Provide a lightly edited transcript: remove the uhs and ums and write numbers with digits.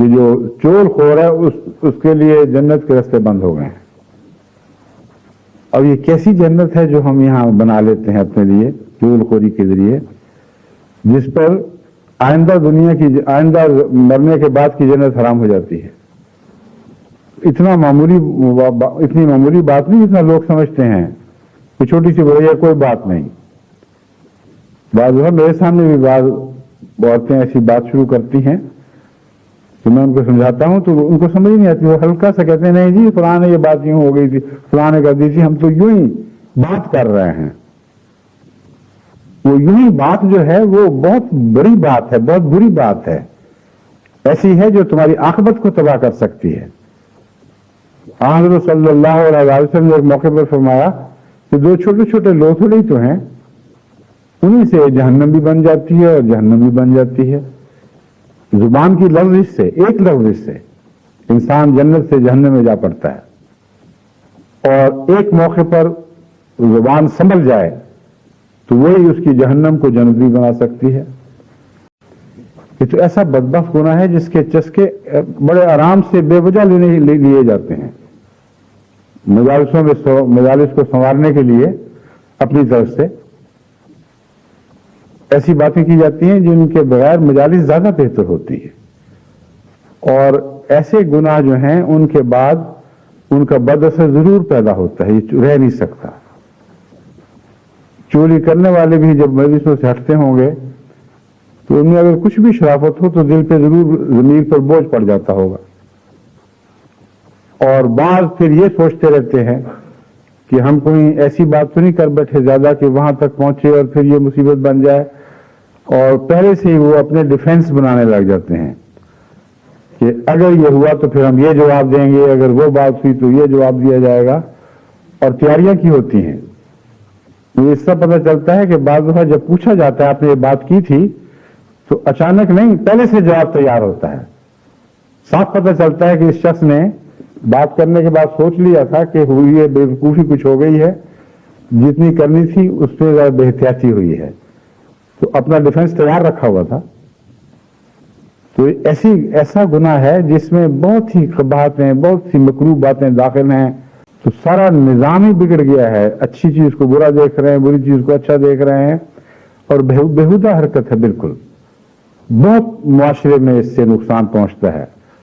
کہ جو چور خور ہے اس کے لیے جنت کے راستے بند ہو گئے ہیں. اب یہ کیسی جنت ہے جو ہم یہاں بنا لیتے ہیں اپنے لیے چور خوری کے ذریعے، جس پر آئندہ آئندہ مرنے کے بعد کی جنت حرام ہو جاتی ہے. اتنی معمولی بات نہیں جتنا لوگ سمجھتے ہیں کہ چھوٹی سی بڑی کوئی بات نہیں. بعض میرے سامنے بھی بعض عورتیں ایسی بات شروع کرتی ہیں تو میں ان کو سمجھاتا ہوں تو ان کو سمجھ نہیں آتی. وہ ہلکا سا کہتے ہیں نہیں جی فلاں نے یہ بات یوں ہو گئی تھی، فلاں نے کر دی تھی، ہم تو یوں ہی بات کر رہے ہیں. وہ یوں ہی بات جو ہے وہ بہت بڑی بات ہے، بہت بری بات ہے، ایسی ہے جو تمہاری عاقبت کو تباہ کر سکتی ہے. حضرت صلی اللہ علیہ وسلم نے ایک موقع پر فرمایا کہ دو چھوٹے چھوٹے لوتھڑے ہی تو ہیں، انہیں سے جہنم بھی بن جاتی ہے اور جہنم بھی بن جاتی ہے. زبان کی لفظ سے، ایک لفظ سے انسان جنت سے جہنم میں جا پڑتا ہے، اور ایک موقع پر زبان سنبھل جائے تو وہی اس کی جہنم کو جنت بھی بنا سکتی ہے. یہ تو ایسا بدبخت گناہ ہے جس کے چسکے بڑے آرام سے بے وجہ لیے جاتے ہیں. مجالس کو سنوارنے کے لیے اپنی طرف سے ایسی باتیں کی جاتی ہیں جن کے بغیر مجالس زیادہ بہتر ہوتی ہے. اور ایسے گناہ جو ہیں ان کے بعد ان کا بد اثر ضرور پیدا ہوتا ہے، یہ رہ نہیں سکتا. چوری کرنے والے بھی جب مجلسوں سے ہٹتے ہوں گے تو ان میں اگر کچھ بھی شرافت ہو تو دل پہ ضرور ضمیر پر بوجھ پڑ جاتا ہوگا. اور بعض پھر یہ سوچتے رہتے ہیں کہ ہم کوئی ایسی بات تو نہیں کر بیٹھے زیادہ کہ وہاں تک پہنچے اور پھر یہ مصیبت بن جائے، اور پہلے سے ہی وہ اپنے ڈیفنس بنانے لگ جاتے ہیں کہ اگر یہ ہوا تو پھر ہم یہ جواب دیں گے، اگر وہ بات ہوئی تو یہ جواب دیا جائے گا، اور تیاریاں کی ہوتی ہیں. یہ اس سے پتہ چلتا ہے کہ بعض دفعہ جب پوچھا جاتا ہے آپ نے یہ بات کی تھی تو اچانک نہیں، پہلے سے جواب تیار ہوتا ہے. صاف پتہ چلتا ہے کہ اس شخص نے بات کرنے کے بعد سوچ لیا تھا کہ ہوئی ہے بے وقوفی کچھ ہو گئی ہے، جتنی کرنی تھی اس پہ زیادہ بے احتیاطی ہوئی ہے، تو اپنا ڈیفنس تیار رکھا ہوا تھا. تو ایسا گناہ ہے جس میں بہت ہی قباحتیں، بہت سی مکروہ باتیں داخل ہیں. تو سارا نظام ہی بگڑ گیا ہے. اچھی چیز کو برا دیکھ رہے ہیں، بری چیز کو اچھا دیکھ رہے ہیں، اور بےہودہ حرکت ہے. بالکل بہت معاشرے میں اس سے نقصان پہنچتا ہے.